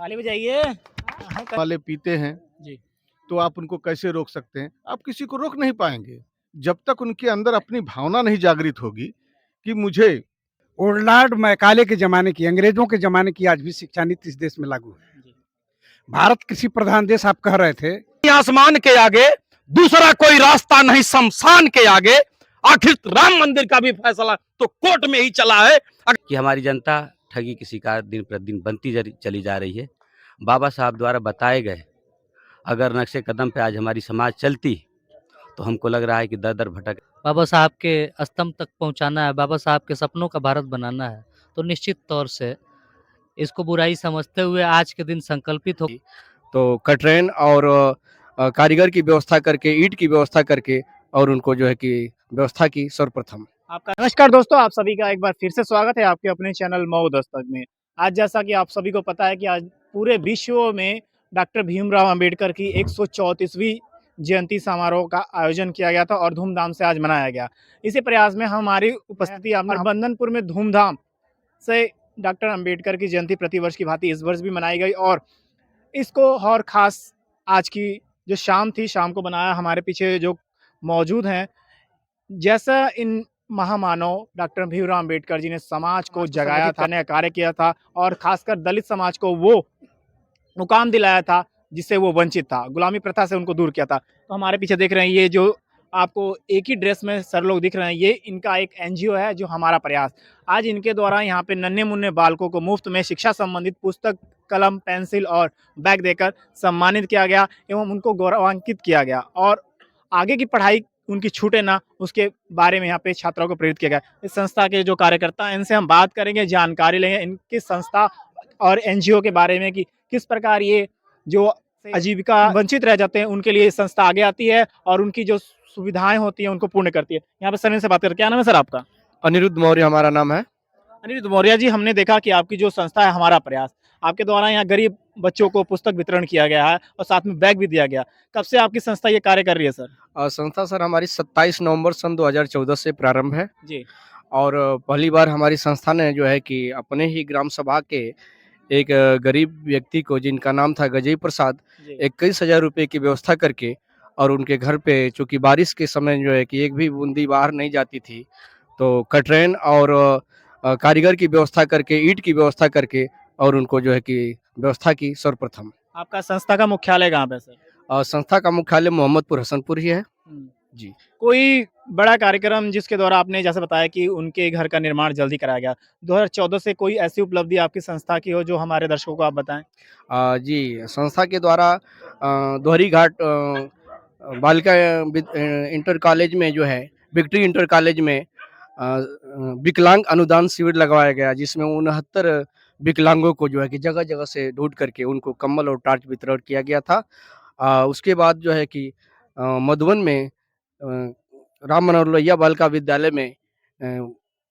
ताली बजाइए। वाले पीते हैं जी। तो आप उनको कैसे रोक सकते हैं? आप किसी को रोक नहीं पाएँगे। जब तक उनके अंदर अपनी भावना नहीं जागृत होगी कि मुझे लॉर्ड मैकाले के ज़माने की, अंग्रेज़ों के ज़माने की आज भी शिक्षा नीति इस देश में लागू है। जी। भारत कृषि प्रधान देश आप कह रहे थे। आसमान के आगे दूसरा कोई रास्ता नहीं, शमशान के आगे। आखिर राम मंदिर का भी फैसला तो कोर्ट में ही चला है कि हमारी जनता ठगी की शिकार दिन प्रतिदिन बनती चली जा रही है। बाबा साहब द्वारा बताए गए अगर नक्शे कदम पे आज हमारी समाज चलती तो हमको लग रहा है कि दर दर भटक। बाबा साहब के स्तंभ तक पहुंचाना है, बाबा साहब के सपनों का भारत बनाना है, तो निश्चित तौर से इसको बुराई समझते हुए आज के दिन संकल्पित हो। तो कटरेन और कारीगर की व्यवस्था करके, ईंट की व्यवस्था करके और उनको जो है कि व्यवस्था की सर्वप्रथम। आपका नमस्कार दोस्तों, आप सभी का एक बार फिर से स्वागत है आपके अपने चैनल मऊ दस्तक में। आज जैसा कि आप सभी को पता है कि आज पूरे विश्व में डॉक्टर भीमराव अंबेडकर की 134वीं जयंती समारोह का आयोजन किया गया था और धूमधाम से आज मनाया गया। इसी प्रयास में हमारी उपस्थिति बंदनपुर में धूमधाम से डॉक्टर अंबेडकर की जयंती प्रतिवर्ष की भांति इस वर्ष भी मनाई गई और इसको और ख़ास आज की जो शाम थी, शाम को बनाया हमारे पीछे जो मौजूद हैं। जैसा इन महामानव डॉक्टर भीमराव अंबेडकर जी ने समाज को जगाया करने का कार्य किया था और खासकर दलित समाज को वो मुकाम दिलाया था जिससे वो वंचित था, गुलामी प्रथा से उनको दूर किया था। तो हमारे पीछे देख रहे हैं ये जो आपको एक ही ड्रेस में सर लोग दिख रहे हैं, ये इनका एक एनजीओ है जो हमारा प्रयास। आज इनके द्वारा यहाँ पे नन्हे मुन्ने बालकों को मुफ्त में शिक्षा संबंधित पुस्तक, कलम, पेंसिल और बैग देकर सम्मानित किया गया एवं उनको गौरवान्वित किया गया और आगे की पढ़ाई उनकी छूटे ना, उसके बारे में यहाँ पे छात्रों को प्रेरित किया गया। इस संस्था के जो कार्यकर्ता हैं इनसे हम बात करेंगे, जानकारी लेंगे इनकी संस्था और एनजीओ के बारे में कि किस प्रकार ये जो आजीविका वंचित रह जाते हैं उनके लिए संस्था आगे आती है और उनकी जो सुविधाएं होती हैं उनको पूर्ण करती है। यहाँ पे सर इनसे बात करते, क्या नाम है सर आपका? अनिरुद्ध मौर्य हमारा नाम है। अनिरुद्ध मौर्य जी, हमने देखा कि आपकी जो संस्था है हमारा प्रयास, आपके द्वारा यहाँ गरीब बच्चों को पुस्तक वितरण किया गया है और साथ में बैग भी दिया गया। कब से आपकी संस्था ये कार्य कर रही है सर? संस्था सर हमारी 27 नवंबर सन 2014 से प्रारंभ है जी। और पहली बार हमारी संस्था ने जो है कि अपने ही ग्राम सभा के एक गरीब व्यक्ति को, जिनका नाम था गजई प्रसाद, 21,000 रुपये की व्यवस्था करके और उनके घर पे चूंकि बारिश के समय जो है कि एक भी बूंदी बाहर नहीं जाती थी, तो कटरेन और कारीगर की व्यवस्था करके, ईंट की व्यवस्था करके और उनको जो है कि व्यवस्था की सर्वप्रथम। आपका संस्था का मुख्यालय कहाँ पे सर? संस्था का मुख्यालय मोहम्मदपुर हसनपुर ही है जी। कोई बड़ा कार्यक्रम जिसके द्वारा आपने जैसे बताया कि उनके घर का निर्माण जल्दी कराया गया, 2014 से कोई ऐसी उपलब्धि आपकी संस्था की हो जो हमारे दर्शकों को आप बताएं? जी, संस्था के द्वारा दोहरी घाट बालिका इंटर कॉलेज में जो है, विक्ट्री इंटर कॉलेज में विकलांग अनुदान शिविर लगवाया गया, जिसमें 69 विकलांगों को जो है कि जगह जगह से ढूंढ करके उनको कंबल और टार्च वितरण किया गया था। उसके बाद जो है कि मधुबन में राम मनोहर लोहिया बालिका विद्यालय में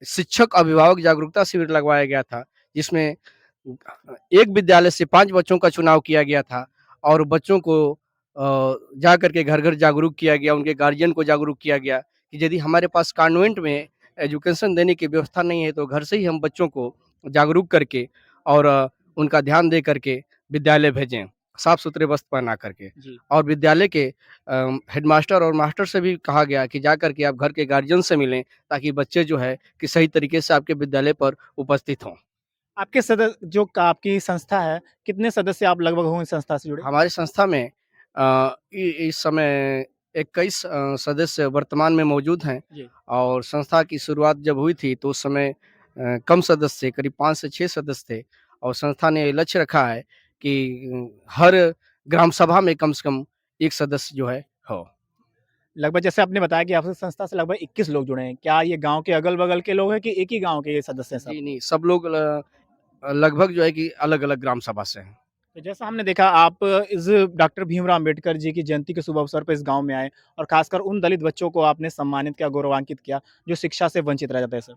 शिक्षक अभिभावक जागरूकता शिविर लगवाया गया था, जिसमें एक विद्यालय से 5 बच्चों का चुनाव किया गया था और बच्चों को जा करके घर घर जागरूक किया गया, उनके गार्जियन को जागरूक किया गया कि यदि हमारे पास कॉन्वेंट में एजुकेशन देने की व्यवस्था नहीं है तो घर से ही हम बच्चों को जागरूक करके और उनका ध्यान दे करके विद्यालय भेजें, साफ सुथरे वस्त्र पहना करके। और विद्यालय के हेडमास्टर और मास्टर से भी कहा गया कि जा करके आप घर के गार्जियन से मिलें ताकि बच्चे जो है कि सही तरीके से आपके विद्यालय पर उपस्थित हों। आपके सदस्य जो आपकी संस्था है, कितने सदस्य आप लगभग होंगे संस्था से जुड़े? हमारी संस्था में इस समय 21 सदस्य वर्तमान में मौजूद हैं और संस्था की शुरुआत जब हुई थी तो उस समय कम सदस्य थे, करीब 5 से 6 सदस्य थे और संस्था ने लक्ष्य रखा है कि हर ग्राम सभा में कम से कम एक सदस्य जो है हो। लगभग जैसे आपने बताया कि आपकी संस्था से लगभग 21 लोग जुड़े हैं, क्या ये गांव के अगल-बगल के लोग हैं कि एक ही गांव के ये सदस्य हैं सब? जी नहीं, सब लोग लगभग जो है कि अलग-अलग ग्राम सभा से हैं। तो जैसा हमने देखा आप इस डॉक्टर भीमराव अंबेडकर जी की जयंती के शुभ अवसर पर इस गांव में आए और खासकर उन दलित बच्चों को आपने सम्मानित किया, गौरवान्वित किया जो शिक्षा से वंचित रह जाते हैं सर।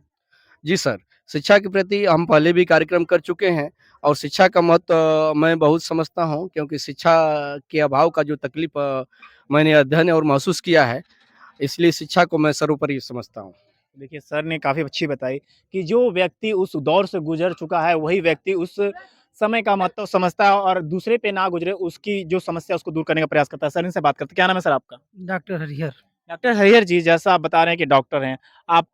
जी सर, शिक्षा के प्रति हम पहले भी कार्यक्रम कर चुके हैं और शिक्षा का महत्व मैं बहुत समझता हूँ, क्योंकि शिक्षा के अभाव का जो तकलीफ मैंने अध्ययन और महसूस किया है, इसलिए शिक्षा को मैं सर्वोपरि समझता हूँ। देखिए सर ने काफ़ी अच्छी बताई कि जो व्यक्ति उस दौर से गुजर चुका है वही व्यक्ति उस समय का महत्व समझता है और दूसरे पे ना गुजरे उसकी जो समस्या है उसको दूर करने का प्रयास करता है। सर इनसे बात करते हैं। क्या नाम है सर आपका? डॉक्टर हरिहर। डॉक्टर हरिहर जी, जैसा आप बता रहे हैं कि डॉक्टर हैं, आप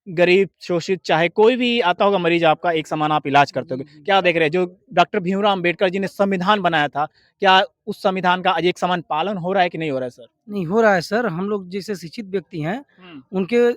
गरीब, शोषित चाहे कोई भी आता होगा मरीज़ आपका एक समान आप इलाज करते होगे। क्या देख रहे हैं जो डॉक्टर भीमराव अम्बेडकर जी ने संविधान बनाया था, क्या उस संविधान का आज एक समान पालन हो रहा है कि नहीं हो रहा है सर? नहीं हो रहा है सर, हम लोग जैसे शिक्षित व्यक्ति हैं, हुँ। उनके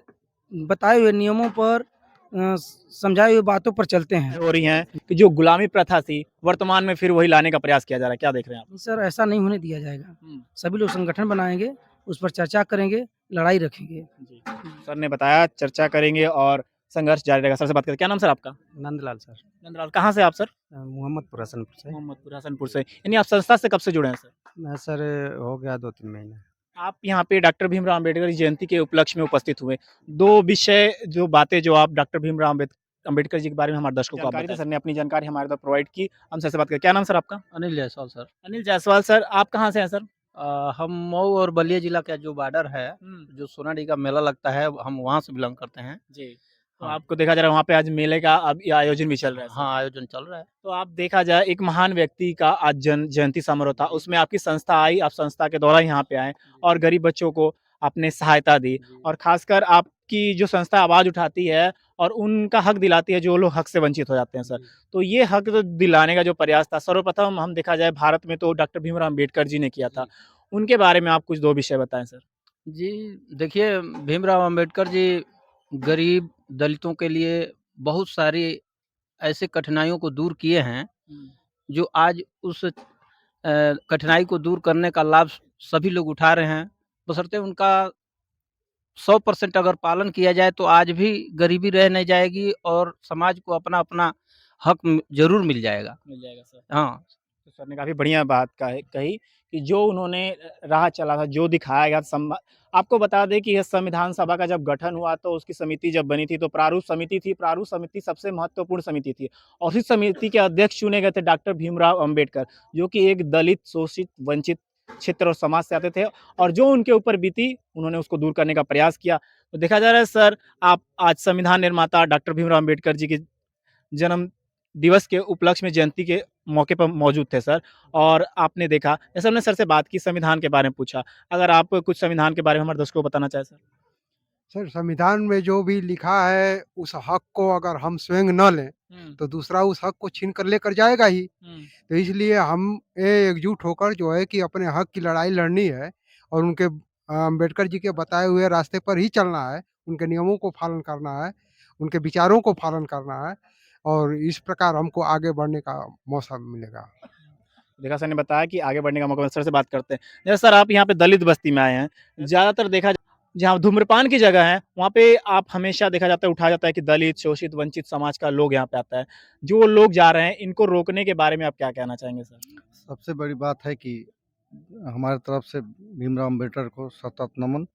बताए हुए नियमों पर समझाई हुई बातों पर चलते हैं। हो रही हैं कि जो गुलामी प्रथा थी, वर्तमान में फिर वही लाने का प्रयास किया जा रहा है। क्या देख रहे हैं आप? नहीं सर, ऐसा नहीं होने दिया जाएगा। हुँ। सभी लोग संगठन बनाएँगे, उस पर चर्चा करेंगे, लड़ाई रखेंगे। जी। सर ने बताया चर्चा करेंगे और संघर्ष जारी रहेगा। सर से बात करते हैं। क्या नाम सर आपका? नंदलाल सर। नंदलाल, कहाँ से आप सर? मोहम्मदपुर हसनपुर से। मोहम्मदपुर, हसनपुर से। यानी आप संस्था से कब से जुड़े हैं सर? मैं सर हो गया 2-3 महीने। आप यहाँ पे डॉक्टर भीमराव अम्बेडकर की जयंती के उपलक्ष्य में उपस्थित हुए। 2 विषय जो बातें जो आप डॉक्टर भीमराव अम्बेडकर जी के बारे में हमारे दर्शकों को आप बताइए। सर ने अपनी जानकारी हमारे द्वारा प्रोवाइड की। हम सर से बात करें। क्या नाम सर आपका? अनिल जायसवाल सर। अनिल जायसवाल सर, आप कहाँ से हैं सर? हम मऊ और बलिया जिला का जो बॉर्डर है, हुँ। जो सोनाडी का मेला लगता है, हम वहाँ से बिलोंग करते हैं। जी। तो हाँ। आपको देखा जा रहा है वहाँ पे आज मेले का अब ये आयोजन भी चल रहा है सर। हाँ, आयोजन चल रहा है। तो आप देखा जाए एक महान व्यक्ति का आज जयंती समारोह था, उसमें आपकी संस्था आई, आप संस्था के द्वारा यहाँ पे आए और गरीब बच्चों को आपने सहायता दी और खासकर आपकी जो संस्था आवाज़ उठाती है और उनका हक दिलाती है जो लोग हक से वंचित हो जाते हैं सर। तो ये हक तो दिलाने का जो प्रयास था सर्वप्रथम हम देखा जाए भारत में तो डॉक्टर भीमराव अम्बेडकर जी ने किया था। उनके बारे में आप कुछ 2 विषय बताएँ सर? जी, देखिए भीमराव अंबेडकर जी गरीब दलितों के लिए बहुत सारी ऐसे कठिनाइयों को दूर किए हैं, जो आज उस कठिनाई को दूर करने का लाभ सभी लोग उठा रहे हैं। बशर्ते उनका 100% अगर पालन किया जाए तो आज भी गरीबी रह नहीं जाएगी और समाज को अपना-अपना हक ज़रूर मिल जाएगा। मिल जाएगा सर। हाँ। तो सर ने काफ़ी बढ़िया बात कही कि जो उन्होंने राह चला था, जो दिखाया गया आपको बता दें कि यह संविधान सभा का जब गठन हुआ तो उसकी समिति जब बनी थी तो प्रारूप समिति थी, प्रारूप समिति सबसे महत्वपूर्ण समिति थी और इस समिति के अध्यक्ष चुने गए थे डॉक्टर भीमराव अम्बेडकर, जो कि एक दलित, शोषित, वंचित क्षेत्र और समाज से आते थे और जो उनके ऊपर बीती, उन्होंने उसको दूर करने का प्रयास किया। तो देखा जा रहा है सर, आप आज संविधान निर्माता डॉक्टर भीमराव अम्बेडकर जी के जन्म दिवस के उपलक्ष्य में जयंती के मौके पर मौजूद थे सर और आपने देखा जैसे हमने सर से बात की संविधान के बारे में पूछा, अगर आप कुछ संविधान के बारे में हमारे दर्शकों को बताना चाहें सर? सर संविधान में जो भी लिखा है उस हक को अगर हम स्वयं न लें तो दूसरा उस हक को छीन कर लेकर जाएगा ही। तो इसलिए हम ये एकजुट होकर जो है कि अपने हक की लड़ाई लड़नी है और उनके अम्बेडकर जी के बताए हुए रास्ते पर ही चलना है, उनके नियमों को पालन करना है, उनके विचारों को पालन करना है और इस प्रकार हमको आगे बढ़ने का मौका मिलेगा। देखा सर ने बताया कि आगे बढ़ने का मौका मिला। सर से बात करते हैं। जैसे सर आप यहाँ पे दलित बस्ती में आए हैं, ज़्यादातर देखा जहाँ धूम्रपान की जगह है, वहाँ पे आप हमेशा देखा जाता है, उठाया जाता है कि दलित, शोषित, वंचित समाज का लोग यहाँ पे आता है। जो लोग जा रहे हैं, इनको रोकने के बारे में आप क्या कहना चाहेंगे सर? सबसे बड़ी बात है कि हमारी तरफ से भीमराव अम्बेडकर को सतत नमन।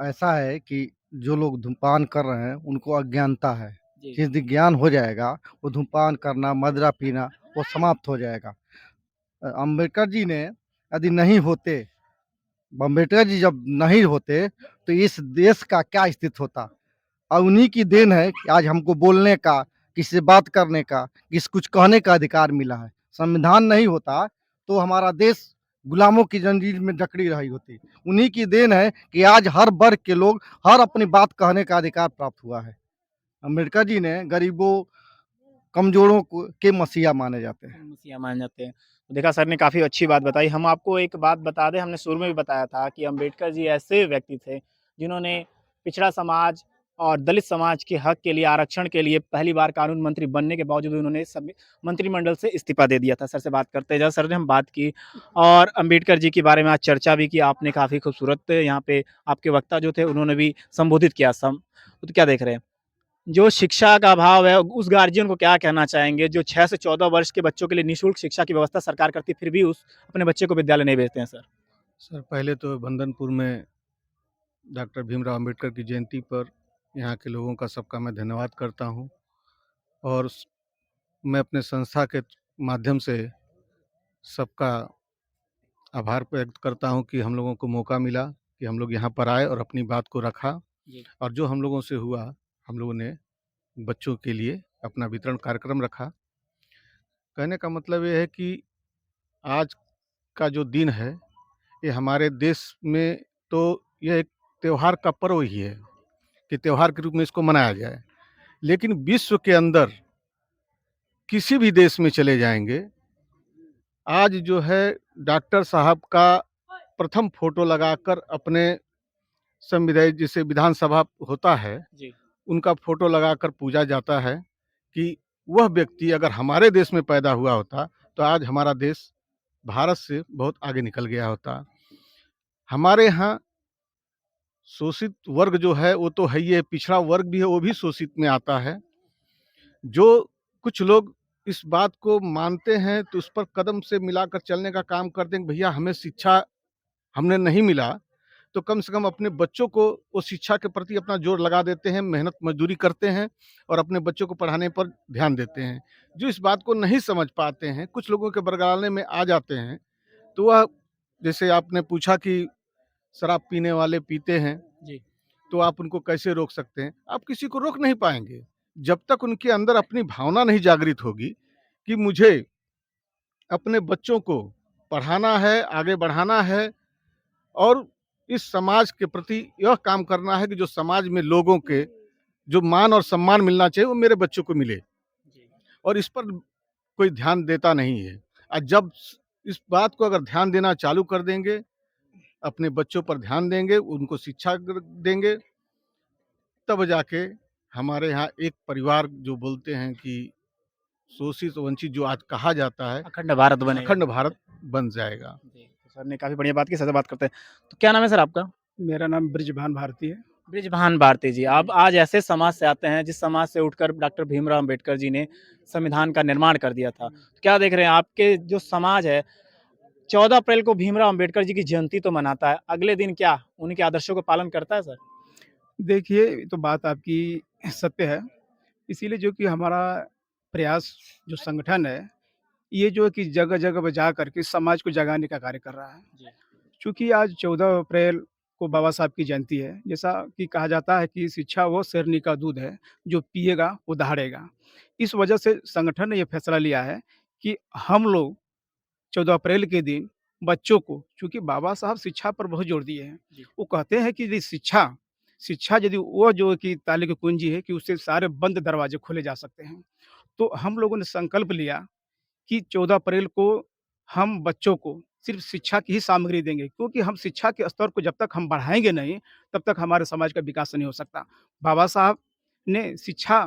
ऐसा है कि जो लोग धूमपान कर रहे हैं उनको अज्ञानता है, जी। जिस दिन ज्ञान हो जाएगा वो धूमपान करना, मदिरा पीना वो समाप्त हो जाएगा। अम्बेडकर जी ने यदि नहीं होते, अम्बेडकर जी जब नहीं होते तो इस देश का क्या स्थिति होता। और उन्हीं की देन है कि आज हमको बोलने का, किसी से बात करने का, किसी कुछ कहने का अधिकार मिला है। संविधान नहीं होता तो हमारा देश गुलामों की जंजीर में जकड़ी रही होती। उन्हीं की देन है कि आज हर वर्ग के लोग हर अपनी बात कहने का अधिकार प्राप्त हुआ है। अम्बेडकर जी ने गरीबों, कमजोरों को के मसीहा माने जाते हैं। मसीहा मान जाते हैं। तो देखा सर ने काफ़ी अच्छी बात बताई। हम आपको एक बात बता दें, हमने शुरू में भी बताया था कि अम्बेडकर जी ऐसे व्यक्ति थे, जिन्होंने पिछड़ा समाज और दलित समाज के हक के लिए, आरक्षण के लिए पहली बार कानून मंत्री बनने के बावजूद उन्होंने सभी मंत्रिमंडल से इस्तीफ़ा दे दिया था। सर से बात करते हैं। जैसा सर ने हम बात की और अम्बेडकर जी के बारे में आज चर्चा भी की। आपने काफ़ी खूबसूरत यहाँ पे आपके वक्ता जो थे, उन्होंने भी संबोधित किया तो क्या देख रहे हैं? जो शिक्षा का अभाव है, उस गार्जियन को क्या कहना चाहेंगे, जो 6 से 14 वर्ष के बच्चों के लिए निःशुल्क शिक्षा की व्यवस्था सरकार करती है, फिर भी अपने बच्चे को विद्यालय नहीं भेजते हैं सर? सर पहले तो बंदनपुर में डॉक्टर भीमराव अम्बेडकर की जयंती पर यहाँ के लोगों का सबका मैं धन्यवाद करता हूँ और मैं अपने संस्था के माध्यम से सबका आभार व्यक्त करता हूँ कि हम लोगों को मौका मिला कि हम लोग यहाँ पर आए और अपनी बात को रखा जी। और जो हम लोगों से हुआ, हम लोगों ने बच्चों के लिए अपना वितरण कार्यक्रम रखा कहने का मतलब ये है कि आज का जो दिन है, ये हमारे देश में तो यह एक त्योहार का पर्व ही है कि त्योहार के रूप में इसको मनाया जाए। लेकिन विश्व के अंदर किसी भी देश में चले जाएँगे, आज जो है डॉक्टर साहब का प्रथम फ़ोटो लगाकर अपने जैसे विधानसभा होता है, जी। उनका फ़ोटो लगाकर पूजा जाता है कि वह व्यक्ति अगर हमारे देश में पैदा हुआ होता, तो आज हमारा देश भारत से बहुत आगे निकल गया होता। हमारे यहाँ शोषित वर्ग जो है, वो तो है ही है, पिछड़ा वर्ग भी है, वो भी शोषित में आता है। जो कुछ लोग इस बात को मानते हैं, तो उस पर कदम से मिलाकर चलने का काम करते हैं कि भैया हमें शिक्षा हमने नहीं मिला, तो कम से कम अपने बच्चों को वो शिक्षा के प्रति अपना जोर लगा देते हैं, मेहनत मज़दूरी करते हैं और अपने बच्चों को पढ़ाने पर ध्यान देते हैं। जो इस बात को नहीं समझ पाते हैं, कुछ लोगों के बरगलाने में आ जाते हैं, तो वह जैसे आपने पूछा कि शराब पीने वाले पीते हैं, जी। तो आप उनको कैसे रोक सकते हैं? आप किसी को रोक नहीं पाएँगे। जब तक उनके अंदर अपनी भावना नहीं जागृत होगी कि मुझे अपने बच्चों को पढ़ाना है, आगे बढ़ाना है और इस समाज के प्रति यह काम करना है कि जो समाज में लोगों के जो मान और सम्मान मिलना चाहिए, वो मेरे बच्चों को मिले। और इस पर कोई ध्यान देता नहीं है। जब इस बात को अगर ध्यान देना चालू कर देंगे, अपने बच्चों पर ध्यान देंगे, उनको शिक्षा देंगे, तब जाके हमारे यहाँ एक परिवार जो बोलते हैं कि शोषित वंचित जो आज कहा जाता है, अखंड भारत बनेगा। अखंड भारत बन जाएगा। जी, तो सर ने काफ़ी बढ़िया बात की, सर से बात करते हैं। तो क्या नाम है सर आपका? मेरा नाम ब्रिजभान भारती है। बृजभान भारती जी, आप आज ऐसे समाज से आते हैं जिस समाज से उठकर डॉक्टर भीमराव अंबेडकर जी ने संविधान का निर्माण कर दिया था। तो क्या देख रहे हैं आपके जो समाज है 14 अप्रैल को भीमराव अंबेडकर जी की जयंती तो मनाता है, अगले दिन क्या उनके आदर्शों का पालन करता है सर? देखिए, ये तो बात आपकी सत्य है। इसीलिए जो कि हमारा प्रयास जो संगठन है, ये जो है कि जगह-जगह पे जा कर के समाज को जगाने का कार्य कर रहा है। जी। चूँकि आज 14 अप्रैल को बाबा साहब की जयंती है, जैसा कि कहा जाता है कि शिक्षा वो शेरनी का दूध है, जो पिएगा वो दहाड़ेगा। इस वजह से संगठन ने ये फैसला लिया है कि हम लोग 14 अप्रैल के दिन बच्चों को, चूँकि बाबा साहब शिक्षा पर बहुत जोर दिए हैं। जी। वो कहते हैं कि यदि शिक्षा शिक्षा यदि वो जो कि ताले की कुंजी है कि उससे सारे बंद दरवाजे खोले जा सकते हैं। तो हम लोगों ने संकल्प लिया कि 14 अप्रैल को हम बच्चों को सिर्फ शिक्षा की ही सामग्री देंगे, क्योंकि हम शिक्षा के स्तर को जब तक हम बढ़ाएँगे नहीं, तब तक हमारे समाज का विकास नहीं हो सकता। बाबा साहब ने शिक्षा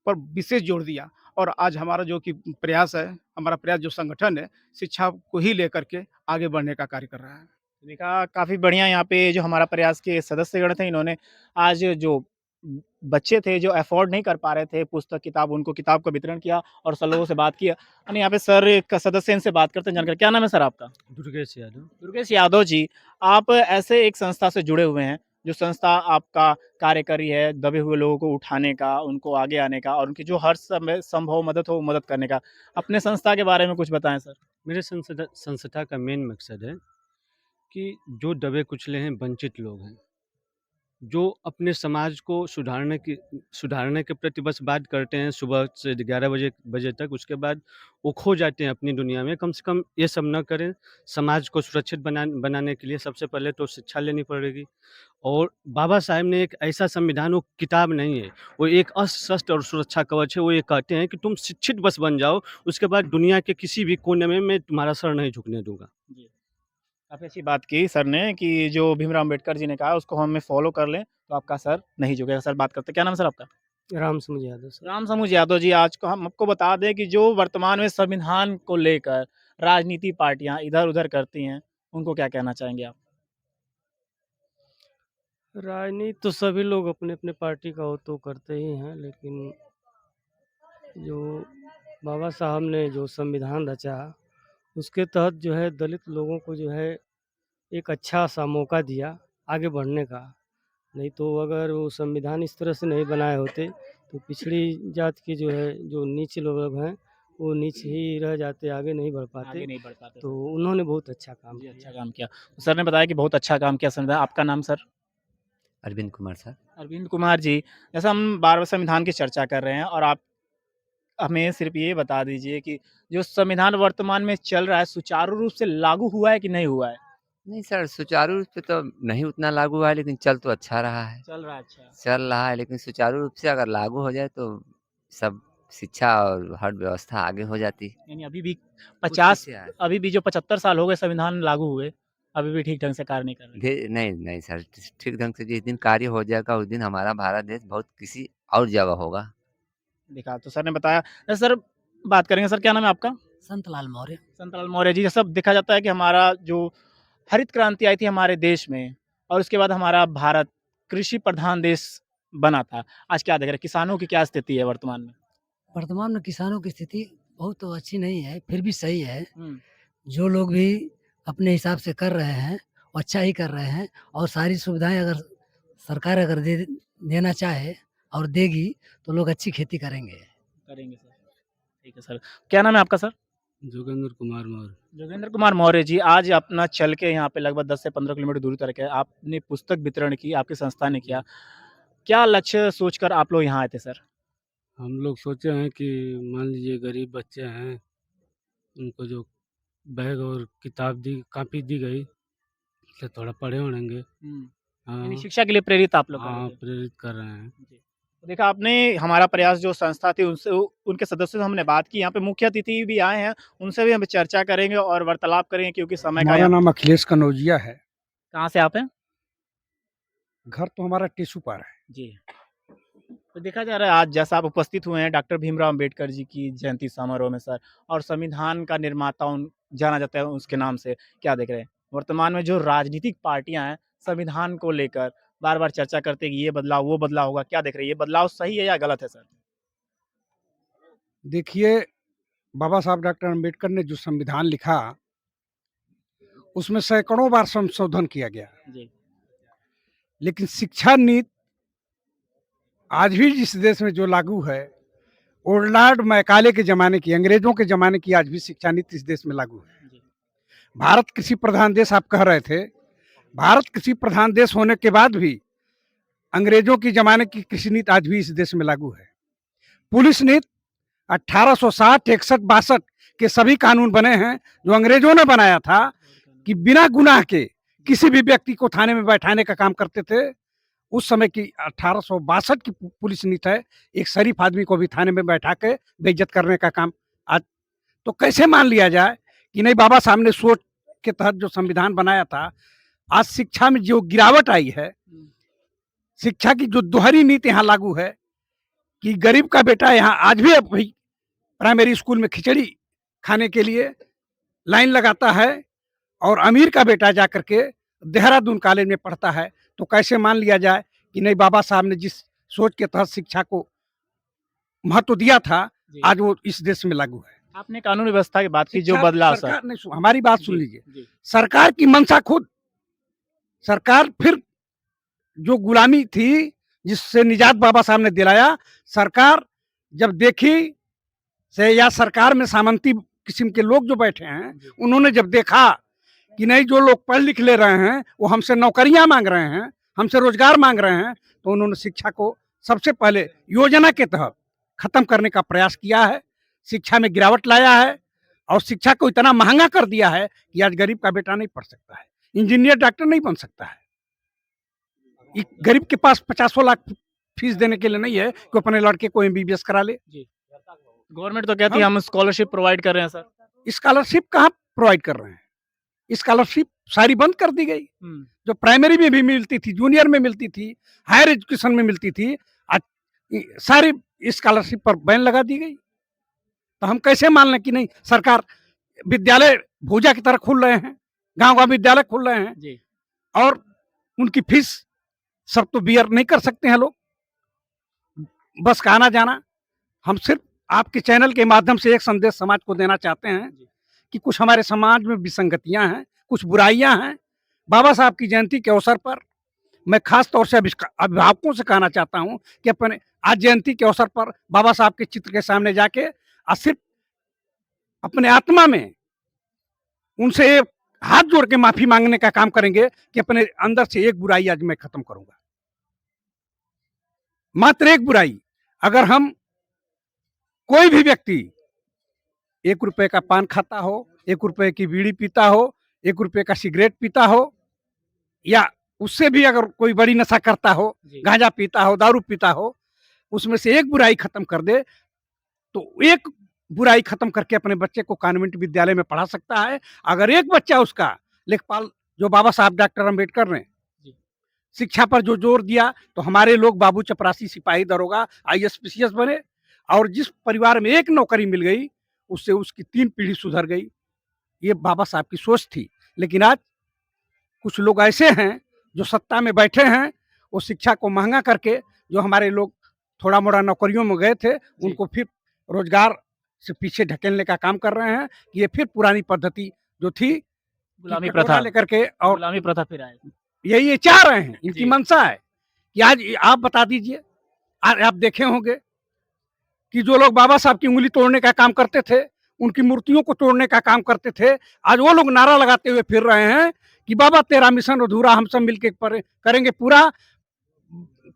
पर विशेष जोर दिया और आज हमारा जो कि प्रयास है, हमारा प्रयास जो संगठन है, शिक्षा को ही लेकर के आगे बढ़ने का कार्य कर रहा है। देखा काफ़ी बढ़िया यहाँ पे जो हमारा प्रयास के सदस्यगण थे इन्होंने आज जो बच्चे थे जो अफ़ोर्ड नहीं कर पा रहे थे पुस्तक किताब उनको किताब का वितरण किया और सब लोगों से बात किया। यानी यहाँ पे सर का सदस्य इनसे बात करते हैं जानकारी क्या नाम है सर आपका? दुर्गेश यादव। दुर्गेश यादव जी, आप ऐसे एक संस्था से जुड़े हुए हैं, जो संस्था आपका कार्य कर रही है दबे हुए लोगों को उठाने का, उनको आगे आने का और उनकी जो हर समय संभव मदद हो वो मदद करने का। अपने संस्था के बारे में कुछ बताएँ सर? मेरे संस्था का मेन मकसद है कि जो दबे कुचले हैं, वंचित लोग हैं, जो अपने समाज को सुधारने के प्रति बस बात करते हैं सुबह से 11 बजे तक, उसके बाद वो खो जाते हैं अपनी दुनिया में। कम से कम ये सब ना करें। समाज को सुरक्षित बनाने के लिए सबसे पहले तो शिक्षा लेनी पड़ेगी और बाबा साहब ने एक ऐसा संविधान, वो किताब नहीं है, वो एक अस्त्र और सुरक्षा कवच है। वो ये कहते हैं कि तुम शिक्षित बस बन जाओ, उसके बाद दुनिया के किसी भी कोने में मैं तुम्हारा सर नहीं झुकने दूँगा। जी। काफ़ी अच्छी बात की सर ने कि जो भीमराव अम्बेडकर जी ने कहा उसको हमें फ़ॉलो कर लें, तो आपका सर नहीं झुकेगा। सर बात करते हैं, क्या नाम है सर आपका? राम समझ यादव सर। राम समूह यादव जी, आज को हम आपको बता दें कि जो वर्तमान में संविधान को लेकर राजनीति पार्टियाँ इधर-उधर करती हैं, उनको क्या कहना चाहेंगे आप? राजनीति तो सभी लोग अपने-अपने पार्टी का हो तो करते ही हैं, लेकिन जो बाबा साहब ने जो संविधान रचा, उसके तहत जो है दलित लोगों को जो है एक अच्छा-सा मौका दिया आगे बढ़ने का। नहीं तो अगर वो संविधान इस तरह से नहीं बनाए होते, तो पिछड़ी जात के जो है, जो नीच लोग हैं, वो नीच ही रह जाते, आगे नहीं बढ़ पाते। आगे नहीं बढ़ पाते तो सर। उन्होंने बहुत अच्छा काम जी, किया। अच्छा काम किया। तो सर ने बताया कि बहुत अच्छा काम किया संविधान आपका नाम सर? अरविंद कुमार सर। अरविंद कुमार जी, जैसा हम बार-बार संविधान की चर्चा कर रहे हैं और आप हमें सिर्फ ये बता दीजिए कि जो संविधान वर्तमान में चल रहा है सुचारू रूप से लागू हुआ है कि नहीं हुआ है? नहीं सर, सुचारू रूप से तो नहीं उतना लागू हुआ है, लेकिन चल तो अच्छा रहा है। चल रहा है अच्छा। चल रहा है, लेकिन सुचारू रूप से अगर लागू हो जाए तो सब शिक्षा और हर व्यवस्था आगे हो जाती। यानी अभी भी कुछ 50 पीछे है। अभी भी जो 75 साल हो गए संविधान लागू हुए, अभी भी ठीक ढंग से कार्य नहीं कर रहे। नहीं, नहीं सर, ठीक ढंग से जिस दिन कार्य हो जाएगा उस दिन हमारा भारत देश बहुत किसी और जगह होगा। देखा तो सर ने बताया। सर बात करेंगे सर क्या नाम है आपका? संतलाल मौर्य। संतलाल मौर्य जी, जैसा देखा जाता है कि हमारा जो हरित क्रांति आई थी हमारे देश में और उसके बाद हमारा भारत कृषि प्रधान देश बना था। आज क्या देख रहे हैं किसानों की क्या स्थिति है वर्तमान में? वर्तमान में किसानों की स्थिति बहुत तो अच्छी नहीं है, फिर भी सही है। हुँ। जो लोग भी अपने हिसाब से कर रहे हैं, वो अच्छा ही कर रहे हैं और सारी सुविधाएँ अगर सरकार अगर देना चाहे और देगी, तो लोग अच्छी खेती करेंगे। करेंगे सर। ठीक है सर। क्या नाम है आपका सर? जोगेंद्र कुमार मौर्य। जोगेंद्र कुमार मौर्य जी, आज अपना चल के यहाँ पे लगभग 10 से 15 किलोमीटर दूरी तक है। आपने पुस्तक वितरण की, आपकी संस्था ने किया। क्या लक्ष्य सोचकर आप लोग यहाँ आए थे सर? हम लोग सोचे हैं कि मान लीजिए गरीब बच्चे हैं, उनको जो बैग और किताब दी कॉपी दी गई, उससे थोड़ा पढ़े होंगे। यानी हाँ, शिक्षा के लिए प्रेरित आप लोग कर रहे हाँ, थे। प्रेरित कर रहे हैं। जी। तो देखा आपने हमारा प्रयास जो संस्था थी उनसे उनके सदस्यों से हमने बात की। यहाँ पे मुख्य अतिथि भी आए हैं, उनसे भी हम चर्चा करेंगे और वार्तालाप करेंगे क्योंकि समय का हमारा यहाँ नाम अखिलेश कनौजिया है। कहाँ से आप हैं? घर तो हमारा टेसू पार है। जी। तो देखा जा रहा है आज जैसा आप उपस्थित हुए हैं डॉक्टर भीमराव अंबेडकर जी की जयंती समारोह में सर और संविधान का निर्माता जाना जाता है उसके नाम से। क्या देख रहे हैं? वर्तमान में जो राजनीतिक पार्टियां हैं संविधान को लेकर बार-बार चर्चा करते हैं कि ये बदलाव, वो बदलाव होगा। क्या देख रहे हैं? ये बदलाव सही है या गलत है सर? देखिए, बाबा साहब डॉक्टर अम्बेडकर ने जो संविधान लिखा, उसमें सैकड़ों बार संशोधन किया गया। जी। लेकिन शिक्षा नीति आज भी जिस देश में जो लागू है, वो लॉर्ड मैकाले के ज़माने की, अंग्रेज़ों के ज़माने की आज भी शिक्षा नीति इस देश में लागू है। जी। भारत कृषि प्रधान देश आप कह रहे थे, भारत कृषि प्रधान देश होने के बाद भी अंग्रेज़ों की ज़माने की कृषि नीति आज भी इस देश में लागू है। पुलिस नीति 1860, 61, 62 के सभी कानून बने हैं, जो अंग्रेज़ों ने बनाया था कि बिना गुनाह के किसी भी व्यक्ति को थाने में बैठाने का काम करते थे। उस समय की 1862 की पुलिस नीति है, एक शरीफ आदमी को भी थाने में बैठा के बेइज्जत करने का काम आज। तो कैसे मान लिया जाए कि नहीं, बाबा साहब ने सोच के तहत जो संविधान बनाया था, आज शिक्षा में जो गिरावट आई है, शिक्षा की जो दोहरी नीति यहाँ लागू है कि गरीब का बेटा यहाँ आज भी अब भाई प्राइमरी स्कूल में खिचड़ी खाने के लिए लाइन लगाता है और अमीर का बेटा जा करके देहरादून कॉलेज में पढ़ता है। तो कैसे मान लिया जाए कि नहीं, बाबा साहब ने जिस सोच के तहत शिक्षा को महत्व दिया था, आज वो इस देश में लागू है। आपने कानून व्यवस्था की बात की जो शिक्षा बदलाव सर। सरकार ने हमारी बात सुन जी, लीजिए। जी। सरकार की मंशा खुद, सरकार फिर जो गुलामी थी जिससे निजात बाबा साहब ने दिलाया, सरकार जब देखी से या सरकार में सामंती किस्म के लोग जो बैठे हैं, उन्होंने जब देखा कि नहीं, जो लोग पढ़ लिख ले रहे हैं वो हमसे नौकरियां मांग रहे हैं, हमसे रोजगार मांग रहे हैं, तो उन्होंने शिक्षा को सबसे पहले योजना के तहत खत्म करने का प्रयास किया है। शिक्षा में गिरावट लाया है और शिक्षा को इतना महंगा कर दिया है कि आज गरीब का बेटा नहीं पढ़ सकता है, इंजीनियर डॉक्टर नहीं बन सकता है। गरीब के पास 50 लाख फीस देने के लिए नहीं है कि अपने लड़के को एमबीबीएस करा ले। गवर्नमेंट तो कहती है हम स्कॉलरशिप प्रोवाइड कर रहे हैं सर। स्कॉलरशिप कहाँ प्रोवाइड कर रहे हैं? स्कॉलरशिप सारी बंद कर दी गई। जो प्राइमरी में भी मिलती थी, जूनियर में मिलती थी, हायर एजुकेशन में मिलती थी, आज सारी स्कॉलरशिप पर बैन लगा दी गई। तो हम कैसे मान लें कि नहीं, सरकार विद्यालय भूजा की तरह खुल रहे हैं, गांव विद्यालय खुल रहे हैं जी। और उनकी फीस सब तो बियर नहीं कर सकते हैं लोग, बस का आना जाना। हम सिर्फ आपके चैनल के माध्यम से एक संदेश समाज को देना चाहते हैं कि कुछ हमारे समाज में विसंगतियां हैं, कुछ बुराइयां हैं। बाबा साहब की जयंती के अवसर पर मैं खास तौर से अभिभावकों से कहना चाहता हूं कि अपने आज जयंती के अवसर पर बाबा साहब के चित्र के सामने जाके सिर्फ अपने आत्मा में उनसे हाथ जोड़ के माफी मांगने का काम करेंगे कि अपने अंदर से एक बुराई आज मैं खत्म करूंगा, मात्र एक बुराई। अगर हम कोई भी व्यक्ति 1 रुपए का पान खाता हो, 1 रुपए की बीड़ी पीता हो, 1 रुपए का सिगरेट पीता हो, या उससे भी अगर कोई बड़ी नशा करता हो, गांजा पीता हो, दारू पीता हो, उसमें से एक बुराई खत्म कर दे, तो एक बुराई खत्म करके अपने बच्चे को कॉन्वेंट विद्यालय में पढ़ा सकता है। अगर एक बच्चा उसका लेखपाल, जो बाबा साहब डॉक्टर अंबेडकर ने शिक्षा पर जो जोर दिया, तो हमारे लोग बाबू चपरासी, सिपाही, दरोगा, आईएएस, पीसीएस बने, और जिस परिवार में एक नौकरी मिल गई, उससे उसकी 3 पीढ़ी सुधर गई। ये बाबा साहब की सोच थी। लेकिन आज कुछ लोग ऐसे हैं जो सत्ता में बैठे हैं, वो शिक्षा को महंगा करके, जो हमारे लोग थोड़ा मोड़ा नौकरियों में गए थे, उनको फिर रोजगार से पीछे ढकेलने का काम कर रहे हैं कि ये फिर पुरानी पद्धति जो थी, गुलामी कटोरा प्रथा लेकर के, और गुलामी प्रथा फिर आए। यही ये चाह रहे हैं, इनकी जी। मंशा है कि आज आप बता दीजिए, आज आप देखे होंगे कि जो लोग बाबा साहब की उंगली तोड़ने का काम करते थे, उनकी मूर्तियों को तोड़ने का काम करते थे, आज वो लोग नारा लगाते हुए फिर रहे हैं कि बाबा तेरा मिशन अधूरा, हम सब मिलके करेंगे पूरा।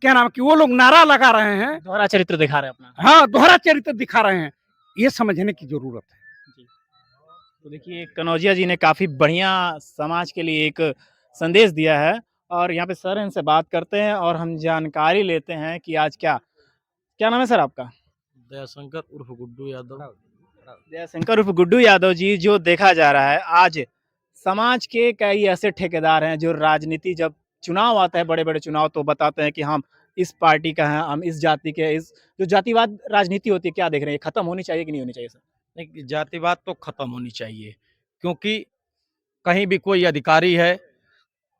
क्या नाम, कि वो लोग नारा लगा रहे हैं, दोहरा चरित्र दिखा रहे हैं अपना। हाँ, दोहरा चरित्र दिखा रहे हैं। ये समझने की जरूरत है। तो देखिए, कनौजिया जी ने काफ़ी बढ़िया समाज के लिए एक संदेश दिया है, और यहाँ पे सर हैं, इनसे बात करते हैं और हम जानकारी लेते हैं कि आज क्या क्या नाम है सर आपका? दयाशंकर उर्फ गुड्डू यादव। जयशंकर उर्फ गुड्डू यादव जी, जो देखा जा रहा है आज समाज के कई ऐसे ठेकेदार हैं जो राजनीति, जब चुनाव आता है, बड़े बड़े चुनाव, तो बताते हैं कि हम इस पार्टी का हैं, हम इस जाति के हैं। इस जो जातिवाद राजनीति होती है, क्या देख रहे हैं, खत्म होनी चाहिए कि नहीं होनी चाहिए सर? नहीं, जातिवाद तो खत्म होनी चाहिए, क्योंकि कहीं भी कोई अधिकारी है,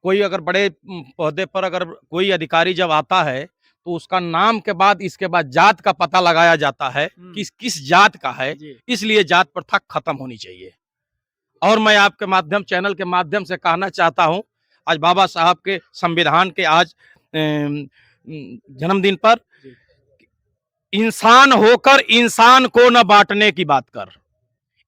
कोई अगर बड़े पौधे पर अगर कोई अधिकारी जब आता है, तो उसका नाम के बाद इसके बाद जात का पता लगाया जाता है कि किस जात का है। इसलिए जात प्रथा खत्म होनी चाहिए। और मैं आपके माध्यम, चैनल के माध्यम से कहना चाहता हूं, आज बाबा साहब के संविधान के आज जन्मदिन पर, इंसान होकर इंसान को न बांटने की बात कर,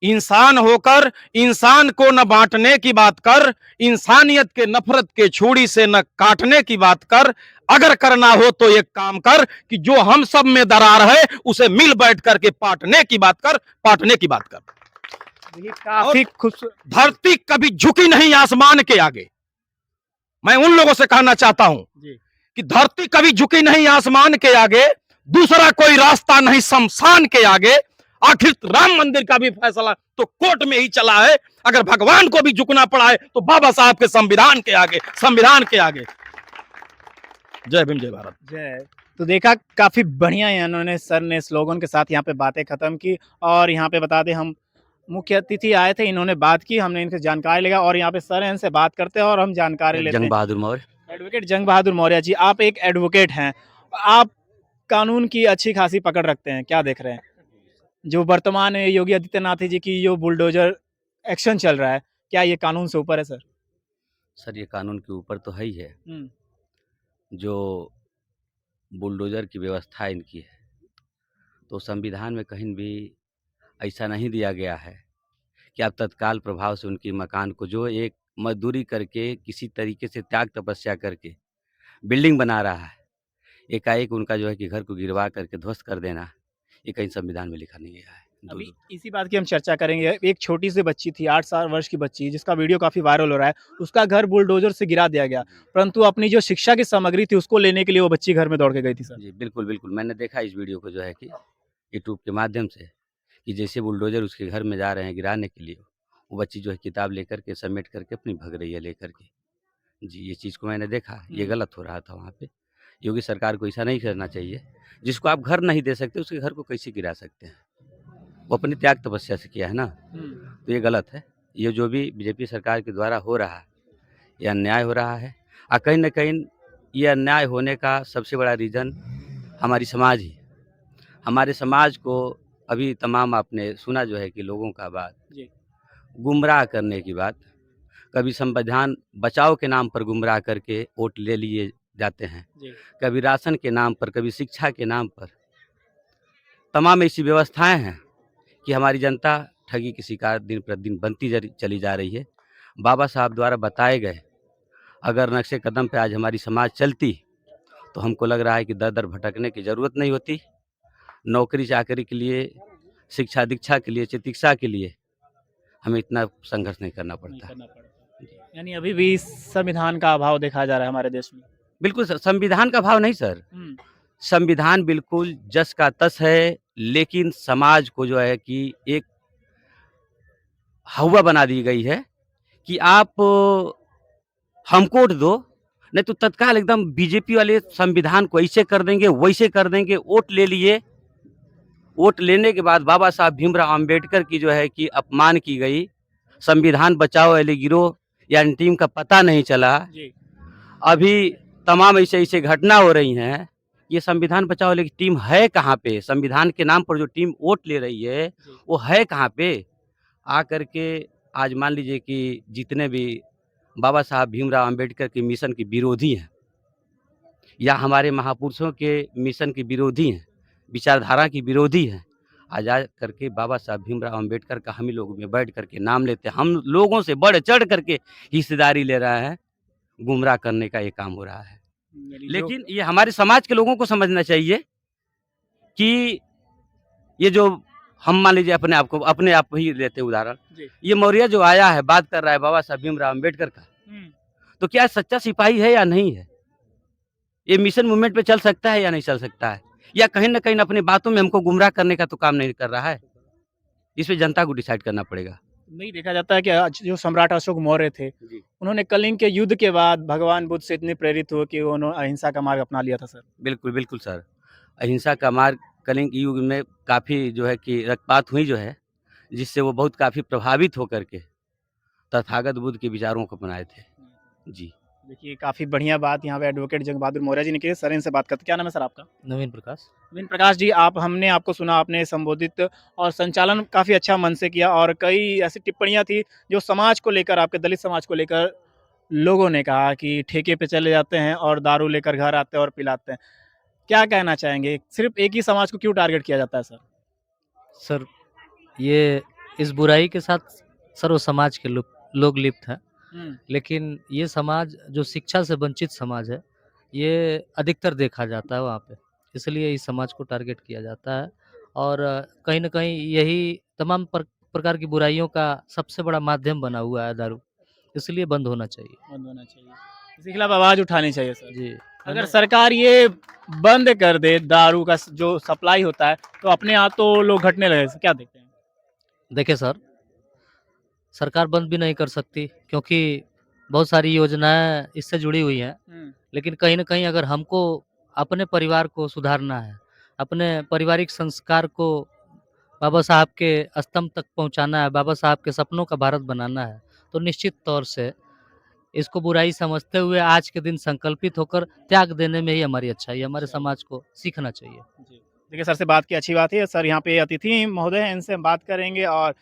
इंसान होकर इंसान को न बांटने की बात कर, इंसानियत के नफरत के छुरी से न काटने की बात कर। अगर करना हो तो एक काम कर कि जो हम सब में दरार है, उसे मिल बैठ करके पाटने की बात कर, पाटने की बात कर। काफी खुश। धरती कभी झुकी नहीं आसमान के आगे। मैं उन लोगों से कहना चाहता हूं कि धरती कभी झुकी नहीं आसमान के आगे, दूसरा कोई रास्ता नहीं शमशान के आगे। आखिर राम मंदिर का भी फैसला तो कोर्ट में ही चला है। अगर भगवान को भी झुकना पड़ा है तो बाबा साहब के संविधान के आगे, संविधान के आगे। जय भीम, जय भारत। जय। तो देखा, काफी बढ़िया इन्होंने, सर ने स्लोगन के साथ यहाँ पे बातें खत्म की। और यहाँ पे बता दें, हम मुख्य अतिथि आए थे, इन्होंने बात की, हमने इनसे जानकारी लिया, और यहाँ पे सर हैं, इनसे बात करते हैं और हम जानकारी लेते हैं। जंग बहादुर मौर्य। एडवोकेट जंग बहादुर मौर्य जी, आप एक एडवोकेट हैं, आप कानून की अच्छी खासी पकड़ रखते हैं, क्या देख रहे हैं जो वर्तमान योगी आदित्यनाथ जी की जो बुलडोजर एक्शन चल रहा है, क्या ये कानून से ऊपर है सर? सर, ये कानून के ऊपर तो है ही है। जो बुलडोजर की व्यवस्था इनकी है, तो संविधान में कहीं भी ऐसा नहीं दिया गया है कि आप तत्काल प्रभाव से उनकी मकान को, जो एक मजदूरी करके किसी तरीके से त्याग तपस्या करके बिल्डिंग बना रहा है, एकाएक उनका जो है कि घर को गिरवा करके ध्वस्त कर देना, ये कहीं संविधान में लिखा नहीं गया है। अभी इसी बात की हम चर्चा करेंगे। एक छोटी सी बच्ची थी, 8 वर्ष की बच्ची, जिसका वीडियो काफी वायरल हो रहा है, उसका घर बुलडोजर से गिरा दिया गया, परंतु अपनी जो शिक्षा की सामग्री थी उसको लेने के लिए वो बच्ची घर में दौड़ के गई थी सर। जी बिल्कुल बिल्कुल, मैंने देखा इस वीडियो को जो है कि यूट्यूब के माध्यम से, कि जैसे बुलडोजर उसके घर में जा रहे हैं गिराने के लिए, वो बच्ची जो है किताब लेकर के समेट करके अपनी भग रही है लेकर के। जी, ये चीज़ को मैंने देखा, ये गलत हो रहा था वहाँ पे। योगी सरकार को ऐसा नहीं करना चाहिए। जिसको आप घर नहीं दे सकते, उसके घर को कैसे गिरा सकते हैं? वो अपनी त्याग तपस्या से किया है ना, तो ये गलत है। ये जो भी बीजेपी सरकार के द्वारा हो रहा है, ये अन्याय हो रहा है। और कहीं न कहीं ये अन्याय होने का सबसे बड़ा रीज़न हमारी समाज ही। हमारे समाज को अभी तमाम आपने सुना जो है कि लोगों का बात, गुमराह करने की बात, कभी संविधान बचाओ के नाम पर गुमराह करके वोट ले लिए जाते हैं, कभी राशन के नाम पर, कभी शिक्षा के नाम पर। तमाम ऐसी व्यवस्थाएं हैं कि हमारी जनता ठगी की शिकार दिन प्रतिदिन बनती चली जा रही है। बाबा साहब द्वारा बताए गए अगर नक्शे कदम पे आज हमारी समाज चलती, तो हमको लग रहा है कि दर दर भटकने की ज़रूरत नहीं होती। नौकरी चाकरी के लिए शिक्षा दीक्षा के लिए, चिकित्सा के लिए हमें इतना संघर्ष नहीं करना नहीं पड़ता। करना पड़ता। यानी अभी भी संविधान का अभाव देखा जा रहा है हमारे देश में। बिल्कुल सर, संविधान का भाव नहीं सर। हुँ, संविधान बिल्कुल जस का तस है, लेकिन समाज को जो है कि एक हौवा बना दी गई है कि आप हमको वोट दो, नहीं तो तत्काल एकदम बीजेपी वाले संविधान को ऐसे कर देंगे, वैसे कर देंगे। वोट ले लिए, वोट लेने के बाद बाबा साहब भीमराव अम्बेडकर की जो है कि अपमान की गई। संविधान बचाओ वाले गिरोह या टीम का पता नहीं चला। जी। अभी तमाम ऐसे-ऐसे घटना हो रही हैं। ये संविधान बचाओ वाली टीम है कहाँ पे? संविधान के नाम पर जो टीम वोट ले रही है, जी। वो है कहाँ पे? आकर के आज मान लीजिए कि जितने भी बाबा साहब भीमराव अम्बेडकर के मिशन के विरोधी हैं या हमारे महापुरुषों के मिशन के विरोधी हैं, विचारधारा के विरोधी हैं, आज आ करके बाबा साहब भीमराव अम्बेडकर का हम ही लोग में बैठ करके नाम लेते हैं। हम लोगों से बढ़-चढ़ करके हिस्सेदारी ले रहा है, गुमराह करने का ये काम हो रहा है। यानी जो लेकिन ये हमारे समाज के लोगों को समझना चाहिए कि ये जो हम मान लीजिए अपने आप ही लेते हैं उदाहरण। जी। ये मौर्य जो आया है, बात कर रहा है बाबा साहब भीमराव अम्बेडकर का, हुँ, तो क्या सच्चा सिपाही है या नहीं है? ये मिशन मूवमेंट पे चल सकता है या नहीं चल सकता है? या कहीं न कहीं अपनी बातों में हमको गुमराह करने का तो काम नहीं कर रहा है? इस पे जनता को डिसाइड करना पड़ेगा। नहीं देखा जाता है कि आज जो सम्राट अशोक मौर्य थे, जी। उन्होंने कलिंग के युद्ध के बाद भगवान बुद्ध से इतने प्रेरित हुए कि उन्होंने अहिंसा का मार्ग अपना लिया था सर। बिल्कुल, बिल्कुल सर। अहिंसा का मार्ग कलिंग युग में काफ़ी जो है कि रक्तपात हुई जो है, जिससे वो बहुत काफ़ी प्रभावित होकर के तथागत बुद्ध के विचारों को अपनाए थे। जी। देखिए काफ़ी बढ़िया बात यहाँ पे एडवोकेट जंग बहादुर मौर्य जी ने की है। सर इनसे बात करते हैं। क्या नाम है सर आपका? नवीन प्रकाश। नवीन प्रकाश जी, हमने आपको सुना, आपने संबोधित और संचालन काफ़ी अच्छा मन से किया और कई ऐसी टिप्पणियाँ थी जो समाज को लेकर, आपके दलित समाज को लेकर लोगों ने कहा कि ठेके पे चले जाते हैं और दारू लेकर घर आते हैं और पिलाते हैं। क्या कहना चाहेंगे? सिर्फ़ एक ही समाज को क्यों टारगेट किया जाता है सर? सर, ये इस बुराई के साथ सर्व समाज के लोग लिप्त हैं। हुँ, लेकिन ये समाज जो शिक्षा से वंचित समाज है, ये अधिकतर देखा जाता है वहाँ पे। इसलिए इस समाज को टारगेट किया जाता है और कहीं न कहीं यही तमाम प्रकार की बुराइयों का सबसे बड़ा माध्यम बना हुआ है दारू। इसलिए बंद होना चाहिए। बंद होना चाहिए। इसके खिलाफ आवाज़ उठानी चाहिए सर। जी। अगर सरकार ये बंद कर दे दारू का जो सप्लाई होता है, तो अपने आप तो लोग घटने लगे। क्या देखते हैं? देखिए सर, सरकार बंद भी नहीं कर सकती क्योंकि बहुत सारी योजनाएँ इससे जुड़ी हुई हैं। हुँ, लेकिन कहीं न कहीं अगर हमको अपने परिवार को सुधारना है, अपने पारिवारिक संस्कार को बाबा साहब के स्तंभ तक पहुँचाना है, बाबा साहब के सपनों का भारत बनाना है, तो निश्चित तौर से इसको बुराई समझते हुए आज के दिन संकल्पित होकर त्याग देने में ही हमारी अच्छाई है, हमारे समाज को सीखना चाहिए। जी। देखिए सर से बात की अच्छी बात है। सर यहाँ पे अतिथि महोदय हैं, इनसे हम बात करेंगे और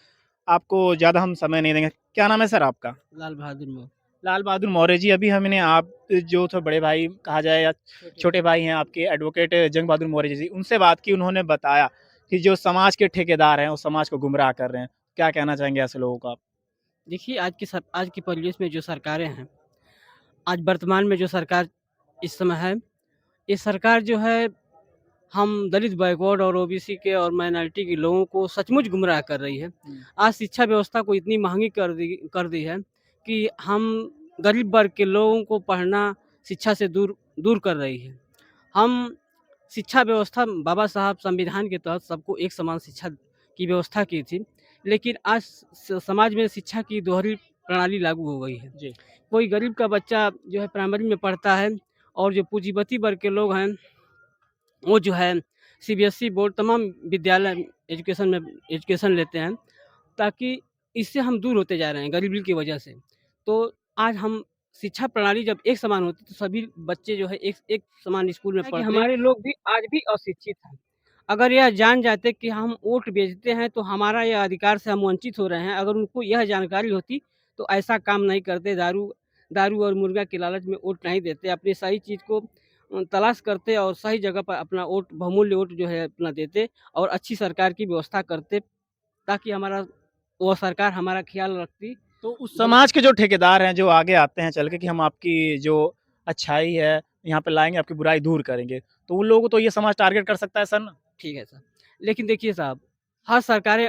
आपको ज़्यादा हम समय नहीं देंगे। क्या नाम है सर आपका? लाल बहादुर मौर्य। लाल बहादुर मौर्य जी, अभी हमने आप जो थे बड़े भाई कहा जाए या छोटे भाई हैं आपके एडवोकेट जंग बहादुर मौर्य जी, उनसे बात की, उन्होंने बताया कि जो समाज के ठेकेदार हैं, वो समाज को गुमराह कर रहे हैं। क्या कहना चाहेंगे ऐसे लोगों को आप? देखिए आज की परिवेश में जो सरकारें हैं, आज वर्तमान में जो सरकार इस समय है, ये सरकार जो है हम दलित बैकवर्ड और ओबीसी के और माइनॉरिटी के लोगों को सचमुच गुमराह कर रही है। हुँ। आज शिक्षा व्यवस्था को इतनी महँगी कर दी है कि हम गरीब वर्ग के लोगों को पढ़ना शिक्षा से दूर दूर कर रही है। हम शिक्षा व्यवस्था बाबा साहब संविधान के तहत सबको एक समान शिक्षा की व्यवस्था की थी, लेकिन आज समाज में शिक्षा की दोहरी प्रणाली लागू हो गई है। जी। कोई गरीब का बच्चा जो है प्राइमरी में पढ़ता है और जो पूंजीपति वर्ग के लोग हैं वो जो है सीबीएसई बोर्ड तमाम विद्यालय एजुकेशन लेते हैं, ताकि इससे हम दूर होते जा रहे हैं गरीबी की वजह से। तो आज हम शिक्षा प्रणाली जब एक समान होती तो सभी बच्चे जो है एक समान स्कूल में पढ़ते। हमारे लोग भी आज भी अशिक्षित हैं। अगर यह जान जाते कि हम वोट बेचते हैं तो हमारा यह अधिकार से हम वंचित हो रहे हैं, अगर उनको यह जानकारी होती तो ऐसा काम नहीं करते, दारू और मुर्गा के लालच में वोट नहीं देते, अपनी सही चीज़ को तलाश करते और सही जगह पर अपना वोट बहुमूल्य वोट जो है अपना देते और अच्छी सरकार की व्यवस्था करते, ताकि वह सरकार हमारा ख्याल रखती। तो उस समाज के जो ठेकेदार हैं, जो आगे आते हैं चल के कि हम आपकी जो अच्छाई है, यहाँ पे लाएँगे, आपकी बुराई दूर करेंगे, तो उन लोगों को तो ये समाज टारगेट कर सकता है सर ना? ठीक है सर। लेकिन देखिए साहब, हर सरकारें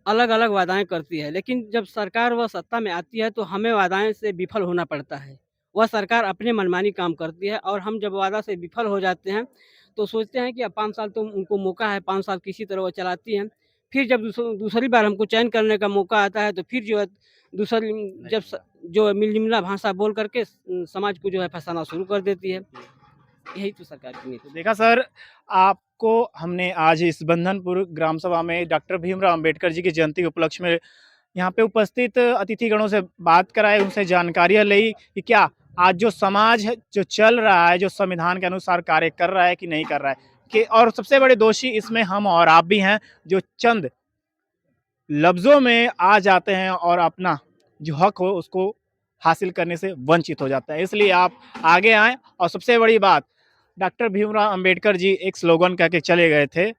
अलग-अलग वादाएँ करती है, लेकिन जब सरकार वह सत्ता में आती है तो हमें वादाएँ से विफल होना पड़ता है। वह सरकार अपनी मनमानी काम करती है और हम जब वादा से विफल हो जाते हैं, तो सोचते हैं कि अब 5 साल तो उनको मौका है, 5 साल किसी तरह वो चलाती हैं। फिर जब दूसरी बार हमको चयन करने का मौका आता है तो फिर जो है दूसरी जब जो मिल-जुमला भाषा बोल कर के समाज को जो है फँसाना शुरू कर देती है। यही तो सरकार की नीति है। देखा सर, आपको हमने आज इस बंधनपुर ग्राम सभा में डॉक्टर भीमराव अंबेडकर जी की जयंती के उपलक्ष्य में यहाँ पे उपस्थित अतिथिगणों से बात कराई, उनसे जानकारियाँ ली कि क्या आज जो समाज है, जो चल रहा है, जो संविधान के अनुसार कार्य कर रहा है कि नहीं कर रहा है, कि और सबसे बड़े दोषी इसमें हम और आप भी हैं, जो चंद लफ्ज़ों में आ जाते हैं और अपना जो हक हो उसको हासिल करने से वंचित हो जाता है। इसलिए आप आगे आएँ। और सबसे बड़ी बात, डॉक्टर भीमराव अंबेडकर जी एक स्लोगन कह के चले गए थे,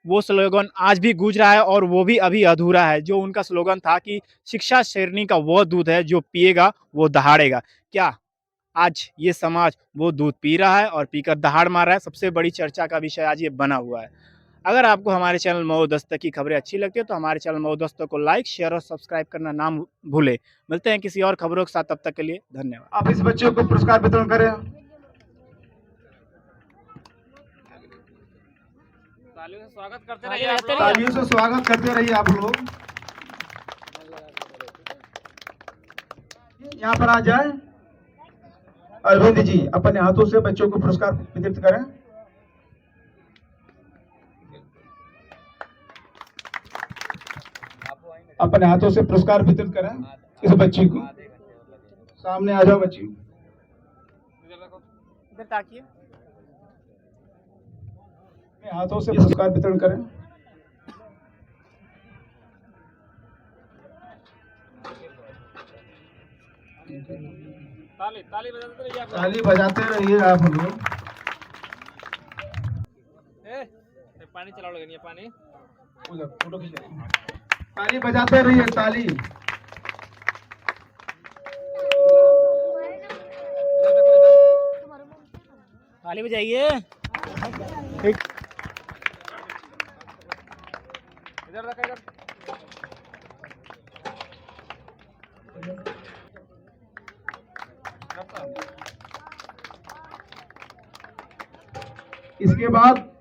वो स्लोगन आज भी गूंज रहा है और वो भी अभी अधूरा है। जो उनका स्लोगन था कि शिक्षा शेरनी का वो दूध है जो पिएगा वो दहाड़ेगा। क्या आज ये समाज वो दूध पी रहा है और पीकर दहाड़ मार रहा है? सबसे बड़ी चर्चा का विषय आज ये बना हुआ है। अगर आपको हमारे चैनल मऊ दस्तक की खबरें अच्छी लगती है तो हमारे चैनल मऊ दस्तक को लाइक, शेयर और सब्सक्राइब करना ना भूलें। मिलते हैं किसी और खबरों के साथ, तब तक के लिए धन्यवाद। आप इस बच्चे को पुरस्कार वितरण करें। तालियों से स्वागत करते रहिए आप लोग। यहाँ पर आ जाए। अरविंद जी अपने हाथों से बच्चों को पुरस्कार वितरित करें। अपने हाथों से पुरस्कार वितरित करें इस बच्ची को। सामने आ जाओ बच्ची। इधर ताकिए। अपने हाथों से पुरस्कार वितरण करें। ताली बजाते रहिए आप लोग। पानी चला लोगे पानी। फोटो खींच। ताली बजाते रहिए, ताली। ताली बजाइए। ठीक। इधर रखा इधर। इसके बाद